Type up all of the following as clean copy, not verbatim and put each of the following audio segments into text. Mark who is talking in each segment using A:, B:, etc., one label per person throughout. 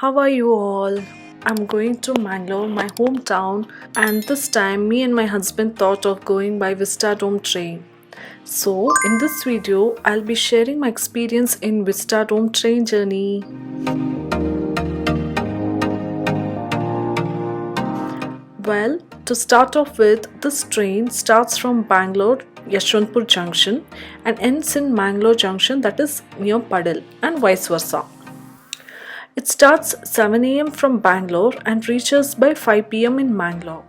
A: How are you all? I'm going to Mangalore, my hometown, and this time me and my husband thought of going by Vistadome train. So, in this video, I'll be sharing my experience in Vistadome train journey. Well, to start off with, this train starts from Bangalore, Yeshwanthpur Junction and ends in Mangalore Junction, that is near Padal, and vice versa. It starts 7 am from Bangalore and reaches by 5 pm in Mangalore.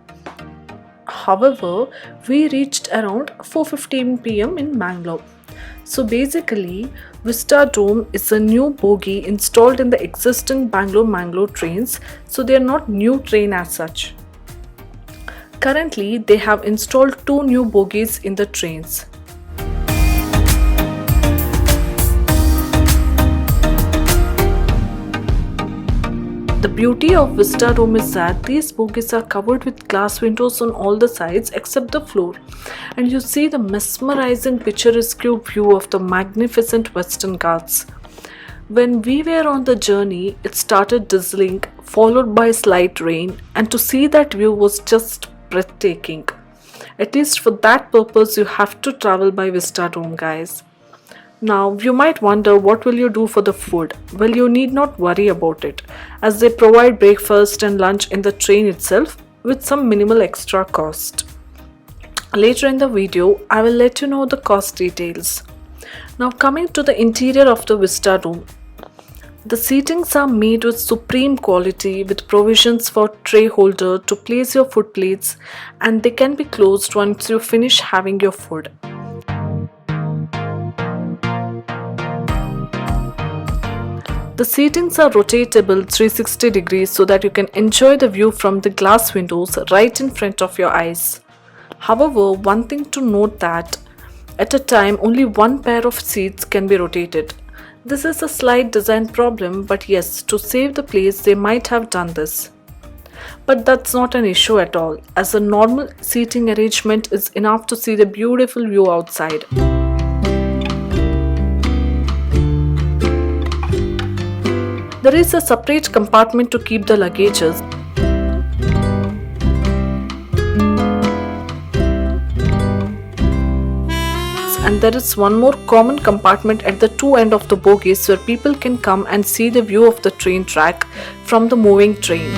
A: However, we reached around 4:15 pm in Mangalore. So basically, Vistadome is a new bogie installed in the existing Bangalore trains, so they are not new train as such. Currently, they have installed 2 new bogies in the trains. The beauty of Vistadome is that these bogies are covered with glass windows on all the sides except the floor, and you see the mesmerizing picturesque view of the magnificent Western Ghats. When we were on the journey, it started drizzling, followed by slight rain, and to see that view was just breathtaking. At least for that purpose, you have to travel by Vistadome, guys. Now, you might wonder, what will you do for the food? Well, you need not worry about it, as they provide breakfast and lunch in the train itself with some minimal extra cost. Later in the video, I will let you know the cost details. Now, coming to the interior of the Vistadome. The seatings are made with supreme quality with provisions for tray holder to place your food plates, and they can be closed once you finish having your food. The seatings are rotatable 360 degrees so that you can enjoy the view from the glass windows right in front of your eyes. However, one thing to note that at a time only one pair of seats can be rotated. This is a slight design problem, but yes, to save the place they might have done this. But that's not an issue at all, as a normal seating arrangement is enough to see the beautiful view outside. There is a separate compartment to keep the luggages. And there is one more common compartment at the two ends of the bogies where people can come and see the view of the train track from the moving train.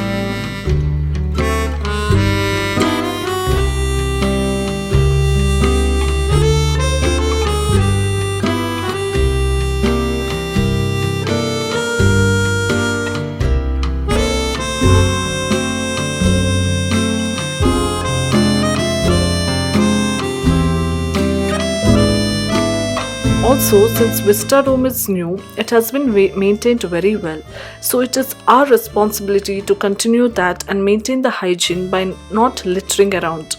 A: Also, since Vistadome is new, it has been maintained very well. So it is our responsibility to continue that and maintain the hygiene by not littering around.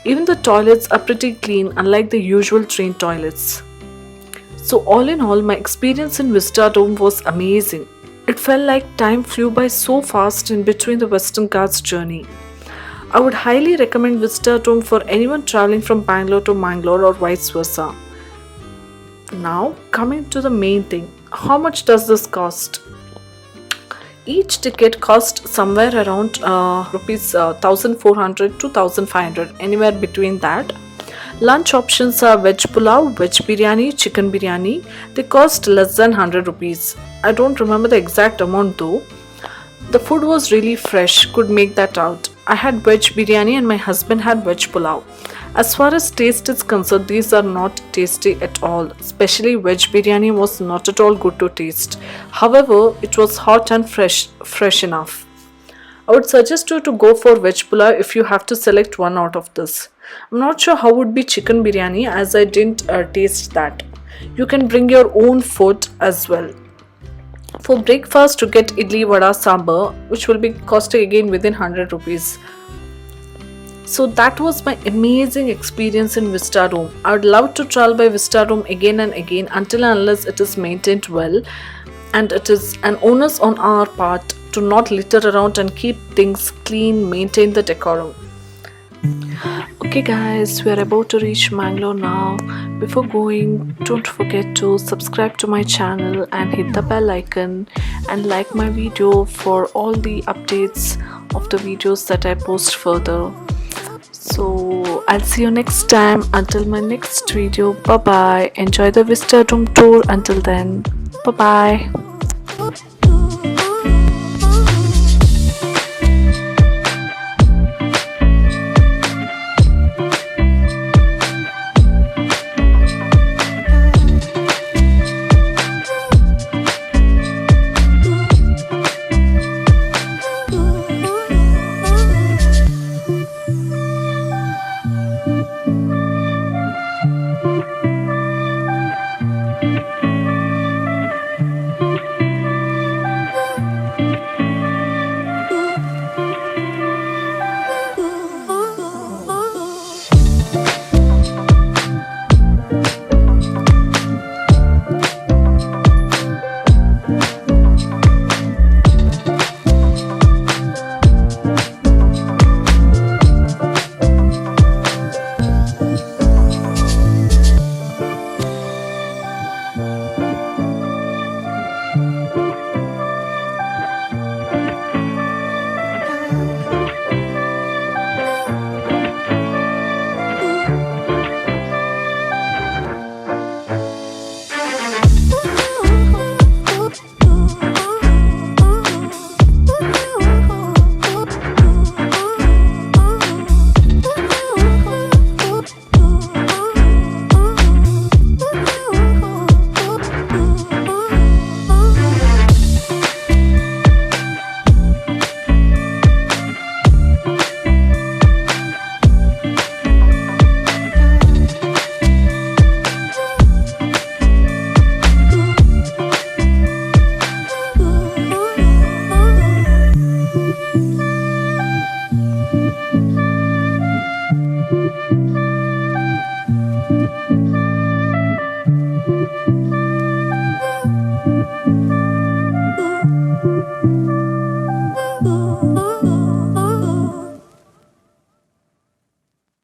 A: Even the toilets are pretty clean, unlike the usual train toilets. So all in all, my experience in Vistadome was amazing. It felt like time flew by so fast in between the Western Ghats journey. I would highly recommend Vistadome for anyone traveling from Bangalore to Mangalore or vice versa. Now, coming to the main thing, how much does this cost? Each ticket cost somewhere around rupees 1400 to 1500, anywhere between that. Lunch options are veg pulao, veg biryani, chicken biryani. They cost less than 100 rupees. I don't remember the exact amount though. The food was really fresh, could make that out. I had veg biryani and my husband had veg pulao. As far as taste is concerned, these are not tasty at all. Especially veg biryani was not at all good to taste. However, it was hot and fresh enough. I would suggest you to go for veg pulao if you have to select one out of this. I'm not sure how would be chicken biryani, as I didn't taste that. You can bring your own food as well. For breakfast, you get idli, vada, sambar, which will be costing again within 100 rupees. So that was my amazing experience in Vistadome. I would love to travel by Vistadome again and again until and unless it is maintained well, and it is an onus on our part to not litter around and keep things clean, maintain the decorum. Okay. Okay guys, we are about to reach Mangalore now. Before going, don't forget to subscribe to my channel and hit the bell icon and like my video for all the updates of the videos that I post further. So I'll see you next time. Until my next video, bye bye. Enjoy the Vistadome tour. Until then, bye bye.